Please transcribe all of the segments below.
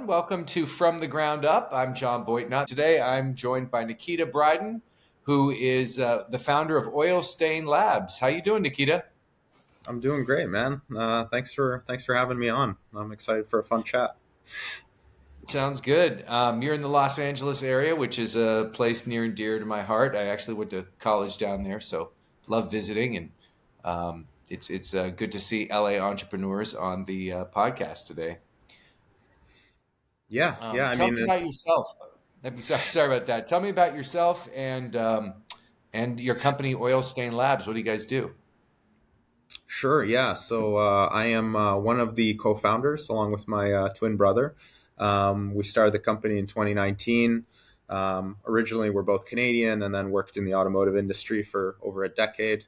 everyone. Welcome to From the Ground Up. I'm John Boytnott. Today, I'm joined by Nikita Bridan, who is the founder of Oilstainlab. How you doing, Nikita? I'm doing great, man. Thanks for having me on. I'm excited for a fun chat. Sounds good. You're in the Los Angeles area, which is a place near and dear to my heart. I actually went to college down there, so love visiting, and it's good to see LA entrepreneurs on the podcast today. Yeah. I Tell mean, me about yourself. Sorry about that. Tell me about yourself and your company, Oil Stain Labs. What do you guys do? sure. Yeah. So I am one of the co-founders, along with my twin brother. We started the company in 2019. Originally, we're both Canadian, and then worked in the automotive industry for over a decade.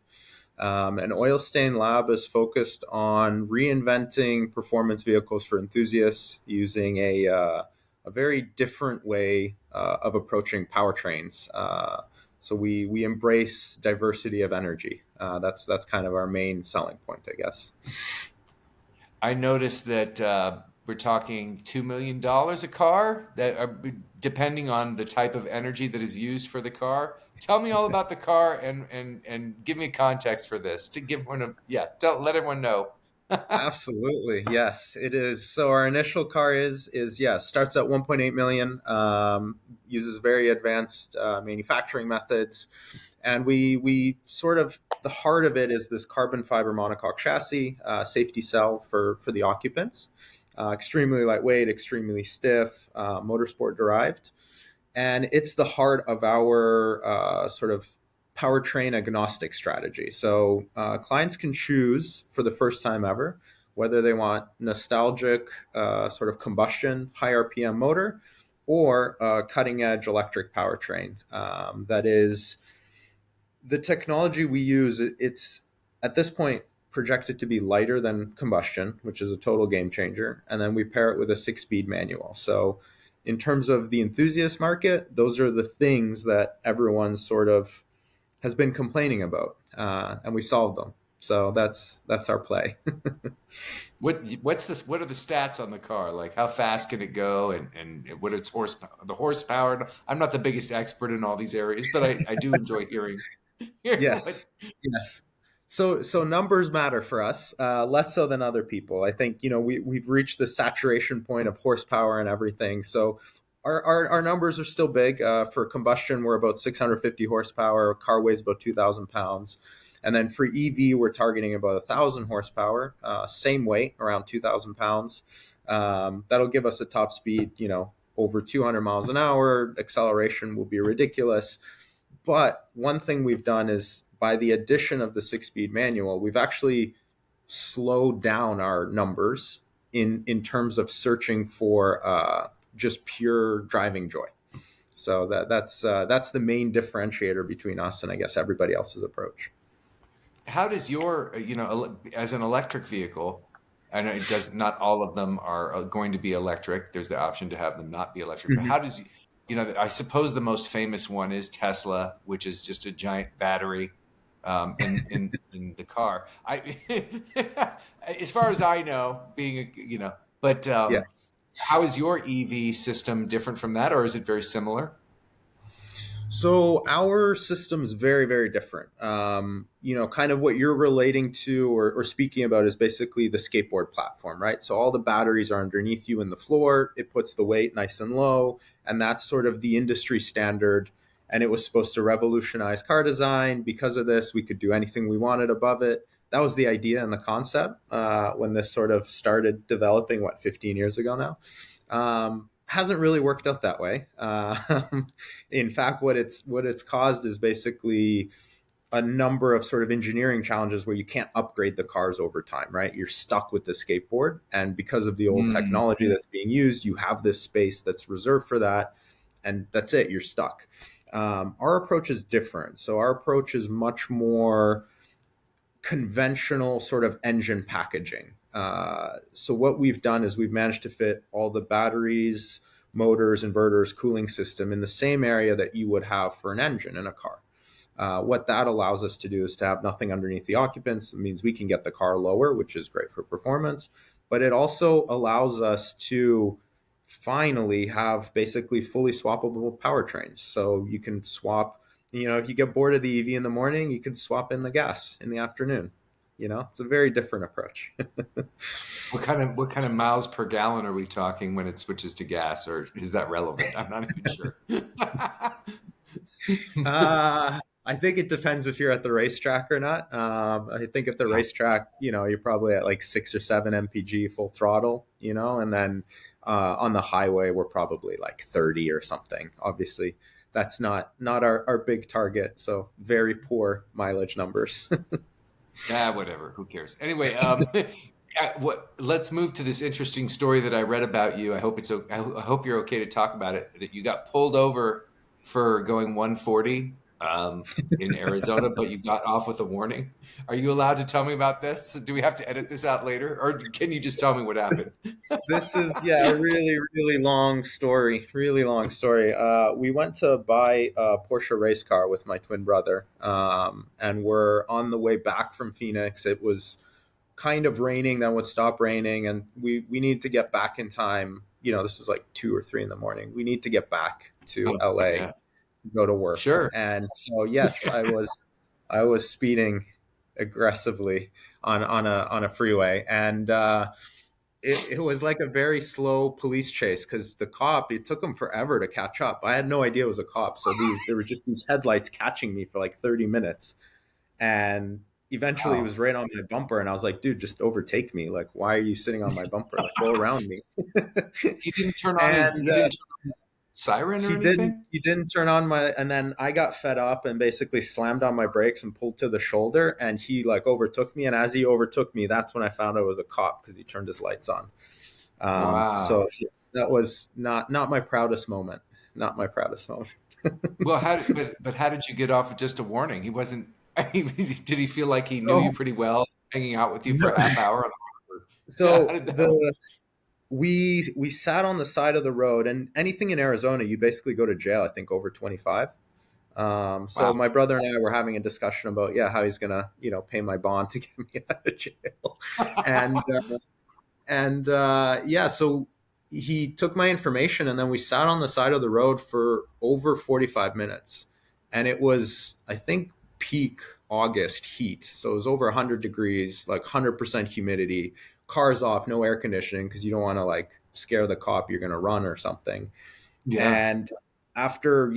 And Oilstainlab is focused on reinventing performance vehicles for enthusiasts using a very different way of approaching powertrains. So we embrace diversity of energy. That's kind of our main selling point, I guess. I noticed that we're talking $2 million a car, that depending on the type of energy that is used for the car. Tell me all about the car and give me context for this to give one a let everyone know. Absolutely, yes, it is. So our initial car is yeah, starts at 1.8 million. Uses very advanced manufacturing methods, and we sort of, the heart of it is this carbon fiber monocoque chassis, safety cell for the occupants. Extremely lightweight, extremely stiff, motorsport derived, and it's the heart of our sort of powertrain agnostic strategy. So clients can choose for the first time ever whether they want nostalgic sort of combustion, high RPM motor, or cutting edge electric powertrain. That is the technology we use. It's at this point projected to be lighter than combustion, which is a total game changer. And then we pair it with a 6-speed manual. So in terms of the enthusiast market, those are the things that everyone sort of has been complaining about, and we solved them. So that's our play. What's this? What are the stats on the car? Like how fast can it go, and what its horsepower? The horsepower. I'm not the biggest expert in all these areas, but I do enjoy hearing what. Yes, yes. So numbers matter for us, less so than other people. I think we've reached the saturation point of horsepower and everything. So our numbers are still big. For combustion, we're about 650 horsepower. Car weighs about 2,000 pounds. And then for EV, we're targeting about 1,000 horsepower, same weight, around 2,000 pounds. That'll give us a top speed, over 200 miles an hour. Acceleration will be ridiculous. But one thing we've done is, by the addition of the 6-speed manual, we've actually slowed down our numbers in terms of searching for just pure driving joy. So that's the main differentiator between us and, I guess, everybody else's approach. How does your, as an electric vehicle, and it does not all of them are going to be electric. There's the option to have them not be electric. But how Mhm. does, I suppose the most famous one is Tesla, which is just a giant battery in the car. As far as I know, being but Yeah. how is your EV system different from that, or is it very similar? So our system's very, very different. Kind of what you're relating to or speaking about is basically the skateboard platform, right? So all the batteries are underneath you in the floor. It puts the weight nice and low, and that's sort of the industry standard. And it was supposed to revolutionize car design. Because of this, we could do anything we wanted above it. That was the idea and the concept when this sort of started developing, 15 years ago now. Hasn't really worked out that way. In fact, what it's caused is basically a number of sort of engineering challenges where you can't upgrade the cars over time, right? You're stuck with the skateboard, and because of the old Mm. technology that's being used, you have this space that's reserved for that, and that's it. You're stuck. Our approach is different. So our approach is much more conventional sort of engine packaging. So what we've done is we've managed to fit all the batteries, motors, inverters, cooling system in the same area that you would have for an engine in a car. What that allows us to do is to have nothing underneath the occupants. It means we can get the car lower, which is great for performance, but it also allows us to finally have basically fully swappable powertrains. So you can swap, if you get bored of the EV in the morning, you can swap in the gas in the afternoon. It's a very different approach. What kind of miles per gallon are we talking when it switches to gas, or is that relevant? I'm not even sure. I think it depends if you're at the racetrack or not. I think at the racetrack, you're probably at like 6 or 7 mpg full throttle, and then on the highway, we're probably like 30 or something. Obviously, that's not our big target. So very poor mileage numbers. Whatever. Who cares? Anyway, let's move to this interesting story that I read about you. I hope you're okay to talk about it. That you got pulled over for going 140 in Arizona, but you got off with a warning. Are you allowed to tell me about this? Do we have to edit this out later, or can you just tell me what happened? This this is, yeah, a really really long story. Really long story. We went to buy a Porsche race car with my twin brother, and we're on the way back from Phoenix. It was kind of raining, then would stop raining, and we need to get back in time. This was like 2 or 3 in the morning. We need to get back to Oh, LA yeah, to go to work. sure. And so yes, I was speeding aggressively on a freeway, and it was like a very slow police chase because it took him forever to catch up. I had no idea it was a cop. So there were just these headlights catching me for like 30 minutes. And eventually he Wow. was right on my bumper. And I was like, dude, just overtake me. Like, why are you sitting on my bumper? Like, go around me. He didn't turn on his. And He didn't turn on his siren or he didn't anything. he didn't turn on my, and then I got fed up and basically slammed on my brakes and pulled to the shoulder, and he like overtook me, and as he overtook me, that's when I found out it was a cop because he turned his lights on. So Wow. yes, that was not my proudest moment. Not my proudest moment. Well, how did you get off with just a warning? He wasn't. Did he feel like he knew you Oh pretty well, hanging out with you for no. a half hour? Yeah, how So did that work? the we sat on the side of the road, and anything in Arizona, you basically go to jail. I think over 25. So Wow. my brother and I were having a discussion about, yeah, how he's gonna pay my bond to get me out of jail, and yeah, so he took my information, and then we sat on the side of the road for over 45 minutes, and it was, I think, peak August heat, so it was over 100 degrees, like 100% humidity, cars off, no air conditioning because you don't want to like scare the cop you're going to run or something. Yeah. And after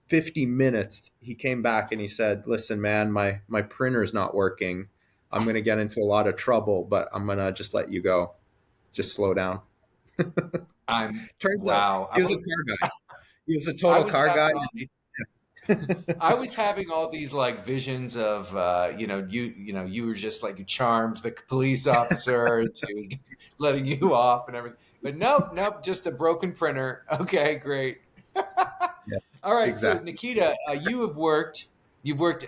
50 minutes, he came back and he said, listen, man, my printer's not working. I'm going to get into a lot of trouble, but I'm going to just let you go. Just slow down. Turns out Wow. he was a car guy. He was a I total was car guy. having all these. I was having all these like visions of you were just like you charmed the police officer into letting you off and everything. But nope, nope, just a broken printer. Okay, great. Yes, All right, so exactly. Nikita, you've worked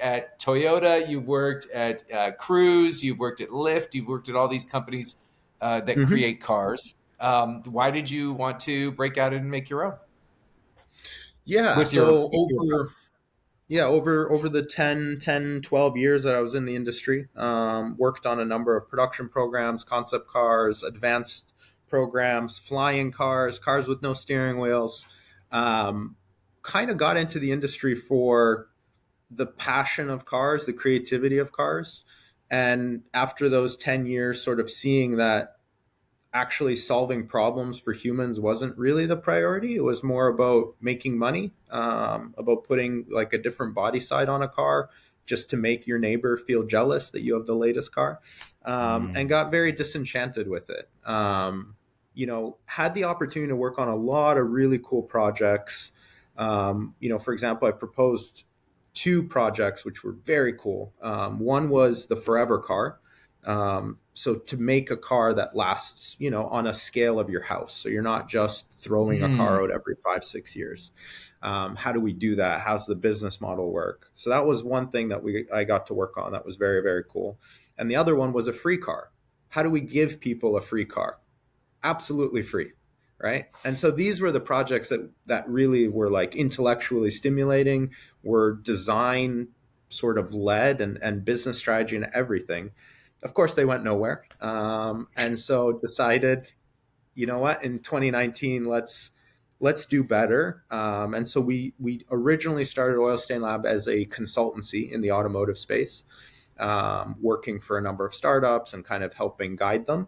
at Toyota, you've worked at Cruise, you've worked at Lyft, you've worked at all these companies that Hmm. create cars. Why did you want to break out and make your own Yeah. with your So over the 10, 12 years that I was in the industry, worked on a number of production programs, concept cars, advanced programs, flying cars, cars with no steering wheels. Um, Kind of got into the industry for the passion of cars, the creativity of cars. And after those 10 years, sort of seeing that actually solving problems for humans wasn't really the priority. It was more about making money, about putting like a different body side on a car just to make your neighbor feel jealous that you have the latest car, and Mm. got very disenchanted with it. Had the opportunity to work on a lot of really cool projects. For example, I proposed 2 projects which were very cool. One was the Forever car, so to make a car that lasts, on a scale of your house, so you're not just throwing a car Mm. out every 5, 6 years. How do we do that? How's the business model work? So that was one thing that I got to work on. That was very very cool. And the other one was a free car. How do we give people a free car? Absolutely free, right? And so these were the projects that really were like intellectually stimulating, were design sort of led, and business strategy and everything. Of course, they went nowhere, and so decided you know what, in 2019, let's do better. And so we originally started Oilstainlab as a consultancy in the automotive space, working for a number of startups and kind of helping guide them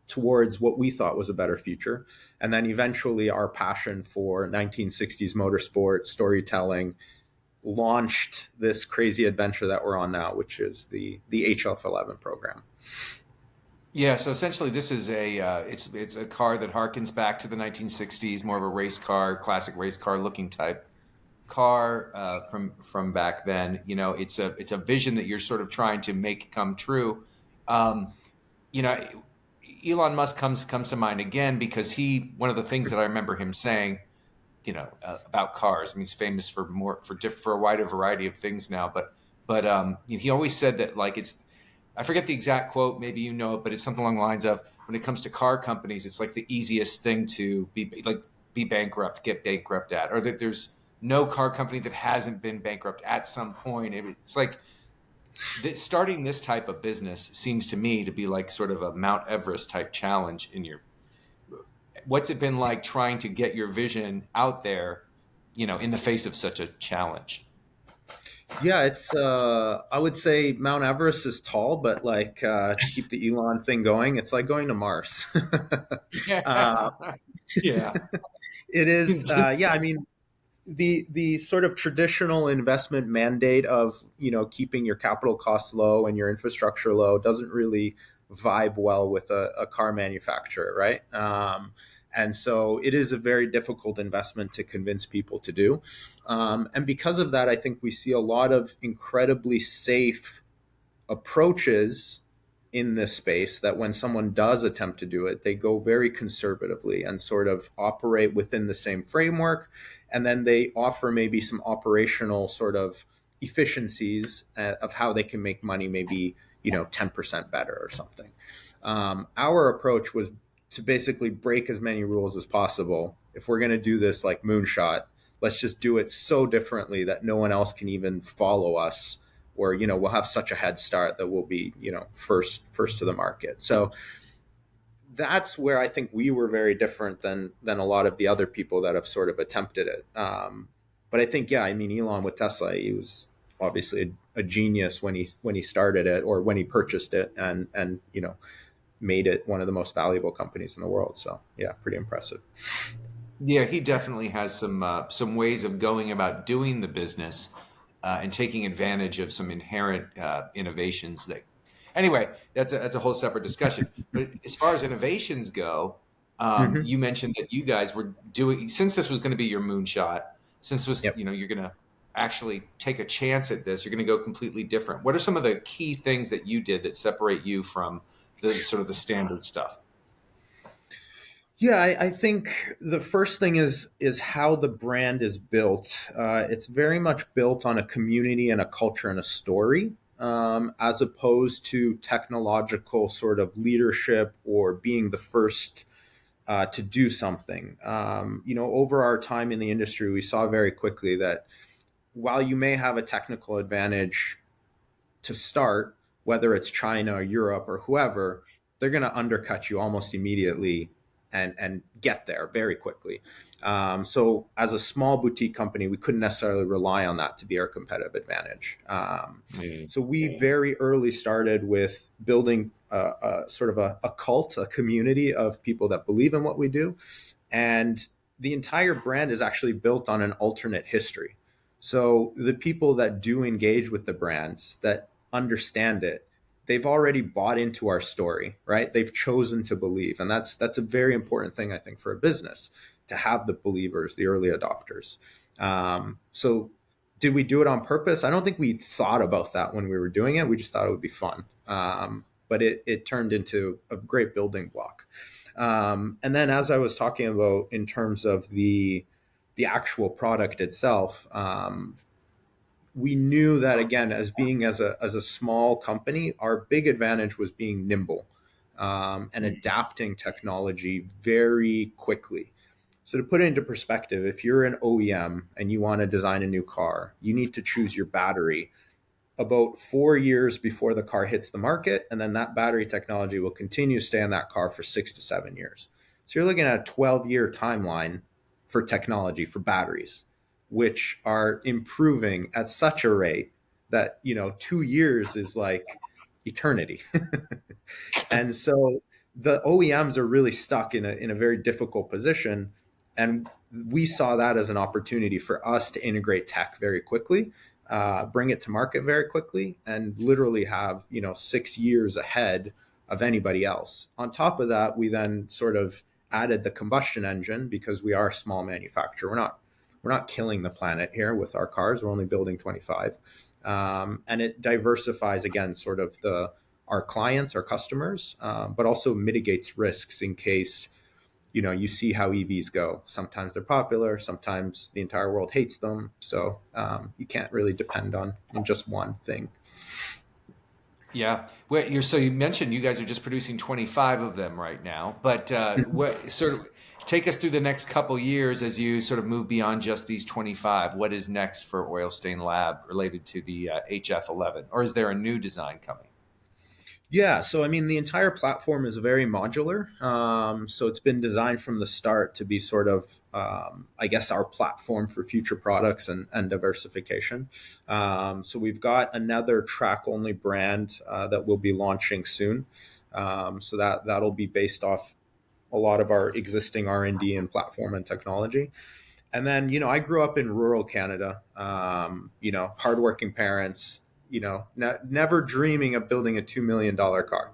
towards what we thought was a better future. And then eventually our passion for 1960s motorsport storytelling launched this crazy adventure that we're on now, which is the HF11 program. Yeah, so essentially, this is a it's a car that harkens back to the 1960s, more of a race car, classic race car looking type car from back then. You know, it's a vision that you're sort of trying to make come true. Um, you know, Elon Musk comes to mind again because he one of the things that I remember him saying, about cars. I mean, he's famous for more for a wider variety of things now, but he always said that like it's I forget the exact quote, maybe you know it, but it's something along the lines of when it comes to car companies, it's like the easiest thing to be bankrupt, get bankrupt at, or that there's no car company that hasn't been bankrupt at some point. It's like starting this type of business seems to me to be like sort of a Mount Everest type challenge in your what's it been like trying to get your vision out there, in the face of such a challenge? Yeah, it's I would say Mount Everest is tall, but like to keep the Elon thing going, it's like going to Mars. uh, Yeah. Yeah. it is, yeah. I mean, the sort of traditional investment mandate of keeping your capital costs low and your infrastructure low doesn't really vibe well with a car manufacturer, right? And so it is a very difficult investment to convince people to do. And because of that, I think we see a lot of incredibly safe approaches in this space that when someone does attempt to do it, they go very conservatively and sort of operate within the same framework. And then they offer maybe some operational sort of efficiencies of how they can make money, maybe, 10% better or something. Our approach was to basically break as many rules as possible. If we're going to do this like moonshot, let's just do it so differently that no one else can even follow us, or we'll have such a head start that we'll be first to the market. So that's where I think we were very different than a lot of the other people that have sort of attempted it. But I think, yeah, I mean, Elon with Tesla, he was obviously a genius when he started it, or when he purchased it, and made it one of the most valuable companies in the world. So yeah, pretty impressive. Yeah, he definitely has some ways of going about doing the business and taking advantage of some inherent innovations that. Anyway, that's a whole separate discussion. But as far as innovations go, Mm-hmm. you mentioned that you guys were doing since this was going to be your moonshot. Since was Yep. you're going to actually take a chance at this. You're going to go completely different. What are some of the key things that you did that separate you from the sort of the standard stuff? Yeah, I think the first thing is how the brand is built. It's very much built on a community and a culture and a story, as opposed to technological sort of leadership or being the first to do something. Over our time in the industry, we saw very quickly that while you may have a technical advantage to start, whether it's China or Europe or whoever, they're going to undercut you almost immediately and get there very quickly. So as a small boutique company, we couldn't necessarily rely on that to be our competitive advantage. Mm. So we very early started with building a sort of a cult, a community of people that believe in what we do, and the entire brand is actually built on an alternate history. So the people that do engage with the brand, that understand it, they've already bought into our story, right? They've chosen to believe, and that's a very important thing, I think, for a business, to have the believers, the early adopters. So did we do it on purpose? I don't think we thought about that when we were doing it. We just thought it would be fun. But it turned into a great building block. And then, as I was talking about in terms of the actual product itself, we knew that, again, as a small company, our big advantage was being nimble, and adapting technology very quickly. So to put it into perspective, if you're an OEM and you want to design a new car, you need to choose your battery about 4 years before the car hits the market, and then that battery technology will continue to stay in that car for 6 to 7 years. So you're looking at a 12-year timeline for technology for batteries, which are improving at such a rate that 2 years is like eternity. And so the OEMs are really stuck in a very difficult position. And we saw that as an opportunity for us to integrate tech very quickly, bring it to market very quickly, and literally have 6 years ahead of anybody else. On top of that, we then sort of added the combustion engine because we are a small manufacturer. We're not killing the planet here with our cars. We're only building 25, and it diversifies again sort of the our clients, our customers, but also mitigates risks in case you see how EVs go. Sometimes they're popular, sometimes the entire world hates them. So you can't really depend on just one thing. Yeah. So you mentioned you guys are just producing 25 of them right now, but what sort of take us through the next couple years as you sort of move beyond just these 25? What is next for Oilstainlab related to the HF11, or is there a new design coming? Yeah, so I mean, the entire platform is very modular. So it's been designed from the start to be sort of, I guess, our platform for future products and diversification. So we've got another track only brand that we'll be launching soon. So that'll be based off a lot of our existing R&D and platform and technology. And then, I grew up in rural Canada, hardworking parents, never dreaming of building a $2 million car.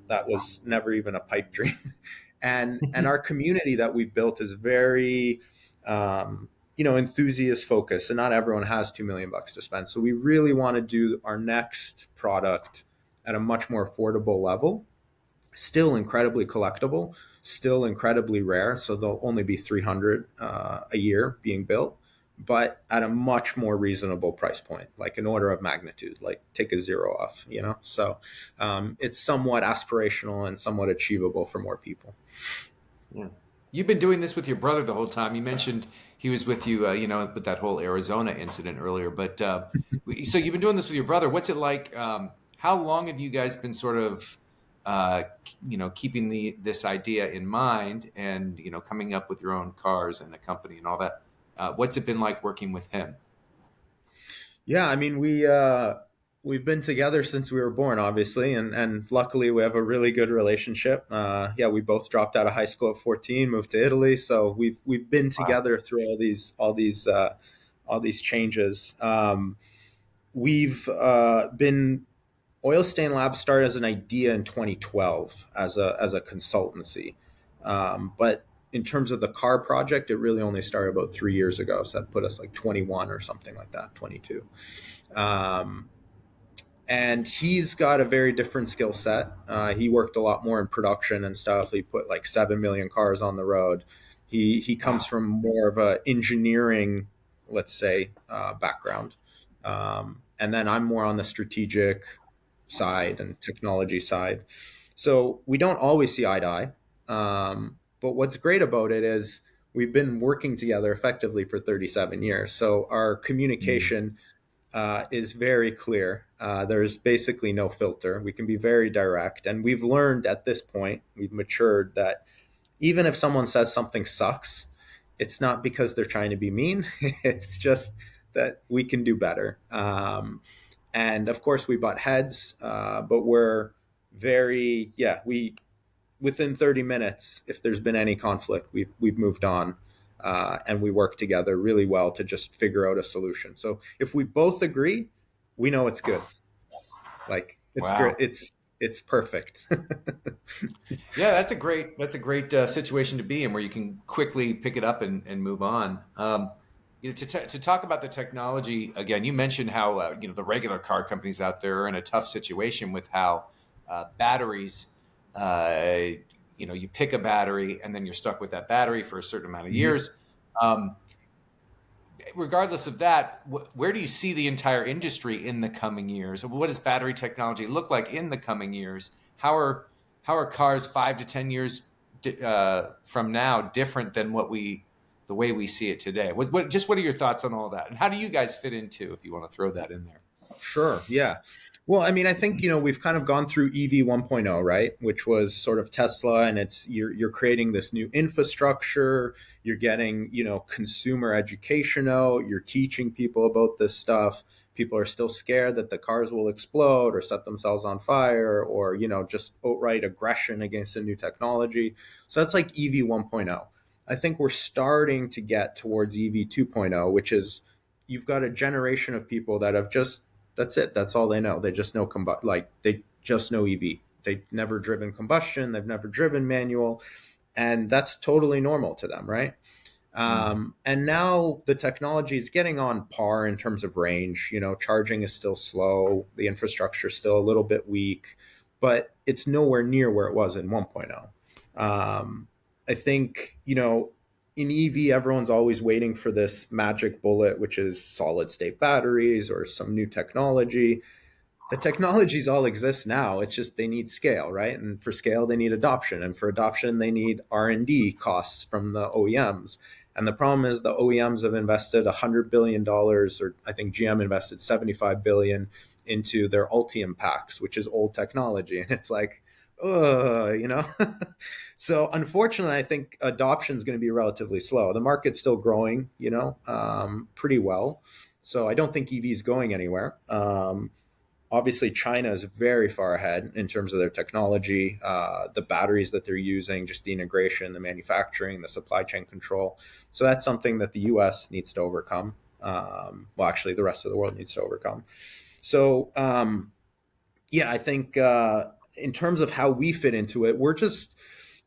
That was never even a pipe dream. And our community that we've built is very, enthusiast focused. And not everyone has 2 million bucks to spend. So we really want to do our next product at a much more affordable level, still incredibly collectible, still incredibly rare. So there'll only be 300 a year being built, but at a much more reasonable price point, like an order of magnitude, like take a zero off. So it's somewhat aspirational and somewhat achievable for more people. Yeah. You've been doing this with your brother the whole time. You mentioned he was with you, with that whole Arizona incident earlier. But so you've been doing this with your brother. What's it like? How long have you guys been sort of, keeping this idea in mind and coming up with your own cars and a company and all that? What's it been like working with him? Yeah, I mean, we've been together since we were born, obviously, and luckily we have a really good relationship. Yeah, we both dropped out of high school at 14, moved to Italy, so we've been Wow. together through all these changes. We've been Oilstainlab started as an idea in 2012 as a consultancy, but in terms of the car project, it really only started about 3 years ago. So that put us like 21 or something like that, 22. Um, and he's got a very different skill set. He worked a lot more in production and stuff. He put like 7 million cars on the road. He comes Wow. from more of a engineering, let's say, background, and then I'm more on the strategic side and technology side. So we don't always see eye to eye. But what's great about it is we've been working together effectively for 37 years. So our Mm. communication is very clear. There's basically no filter. We can be very direct. And we've learned at this point, we've matured that even if someone says something sucks, it's not because they're trying to be mean. It's just that we can do better. And of course, we butt heads, but we're very, yeah, we within 30 minutes, if there's been any conflict, we've moved on, and we work together really well to just figure out a solution. So if we both agree, we know it's good. Like it's great. Wow. It's perfect. Yeah, that's a great situation to be in where you can quickly pick it up and move on. To talk about the technology again, you mentioned how the regular car companies out there are in a tough situation with how batteries. Uh, you pick a battery and then you're stuck with that battery for a certain amount of Mhm. years. Um, Regardless of that, where do you see the entire industry in the coming years? What does battery technology look like in the coming years? How are cars 5 to 10 years from now different than the way we see it today? What are your thoughts on all that? And how do you guys fit into, if you want to throw that in there? Sure. Yeah. Well, I mean, I think we've kind of gone through EV 1.0, right? Which was sort of Tesla, and it's you're creating this new infrastructure. You're getting consumer education out. You're teaching people about this stuff. People are still scared that the cars will explode or set themselves on fire, or just outright aggression against a new technology. So that's like EV 1.0. I think we're starting to get towards EV 2.0, which is you've got a generation of people that have just that's it. That's all they know. They just know like they just know EV. They've never driven combustion. They've never driven manual, and that's totally normal to them, right? Mm. And now the technology is getting on par in terms of range. Charging is still slow. The infrastructure is still a little bit weak, but it's nowhere near where it was in 1.0. I think, in EV, everyone's always waiting for this magic bullet, which is solid state batteries or some new technology. The technologies all exist now. It's just they need scale, right? And for scale, they need adoption, and for adoption, they need R&D costs from the OEMs. And the problem is the OEMs have invested $100 billion, or I think GM invested 75 billion into their Ultium packs, which is old technology, and it's like, so unfortunately, I think adoption is going to be relatively slow. The market's still growing, pretty well. So I don't think EV is going anywhere. Obviously, China is very far ahead in terms of their technology, the batteries that they're using, just the integration, the manufacturing, the supply chain control. So that's something that the US needs to overcome. Well, actually, the rest of the world needs to overcome. So, yeah, I think in terms of how we fit into it, we're just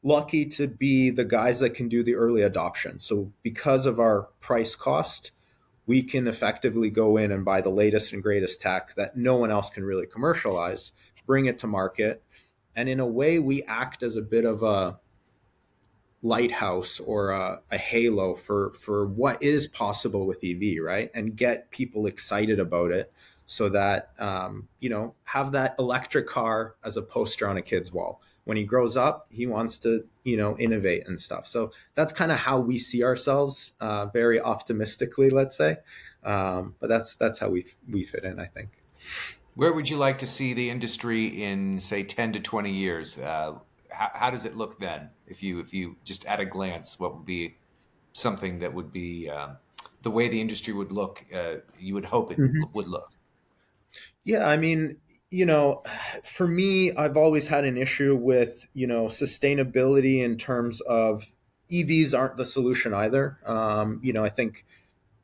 lucky to be the guys that can do the early adoption. So, because of our price cost, we can effectively go in and buy the latest and greatest tech that no one else can really commercialize, bring it to market. And in a way, we act as a bit of a lighthouse or a halo for what is possible with EV, right? And get people excited about it so that, have that electric car as a poster on a kid's wall. When he grows up, he wants to, innovate and stuff. So that's kind of how we see ourselves, very optimistically, let's say. But that's how we fit in, I think. Where would you like to see the industry in, say, 10 to 20 years? How does it look then? If you just at a glance, what would be something that would be the way the industry would look? You would hope it Mhm. would look. Yeah, I mean, for me, I've always had an issue with, sustainability in terms of EVs aren't the solution either. I think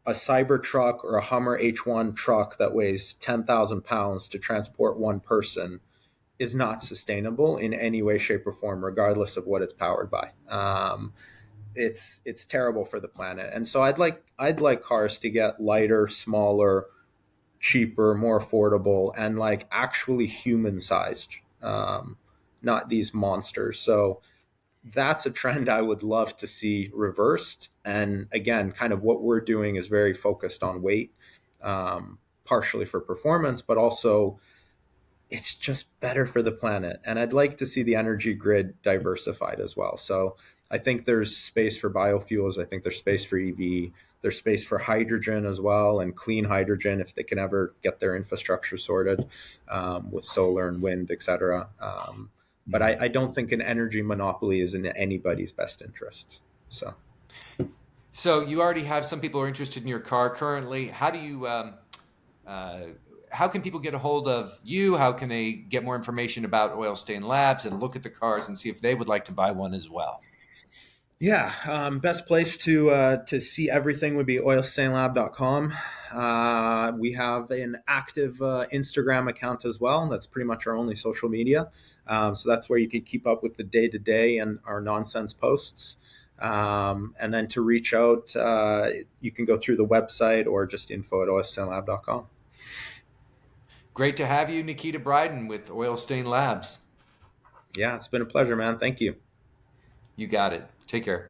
a Cybertruck or a Hummer H1 truck that weighs 10,000 pounds to transport one person is not sustainable in any way, shape, or form, regardless of what it's powered by. It's terrible for the planet, and so I'd like cars to get lighter, smaller, cheaper, more affordable, and like actually human sized, not these monsters. So that's a trend I would love to see reversed. And again, kind of what we're doing is very focused on weight, partially for performance, but also it's just better for the planet. And I'd like to see the energy grid diversified as well. So I think there's space for biofuels. I think there's space for EV. There's space for hydrogen as well, and clean hydrogen if they can ever get their infrastructure sorted, with solar and wind, et cetera. But Mhm. I don't think an energy monopoly is in anybody's best interests. So. So you already have some people who are interested in your car currently. Uh, how can people get a hold of you? How can they get more information about Oilstainlabs and look at the cars and see if they would like to buy one as well? Yeah, best place to see everything would be oilstainlab.com. We have an active Instagram account as well. That's pretty much our only social media. So that's where you can keep up with the day to day and our nonsense posts. And then to reach out, you can go through the website or just info@oilstainlab.com. Great to have you, Nikita Bridan with Oilstain Labs. Yeah, it's been a pleasure, man. Thank you. You got it. Take care.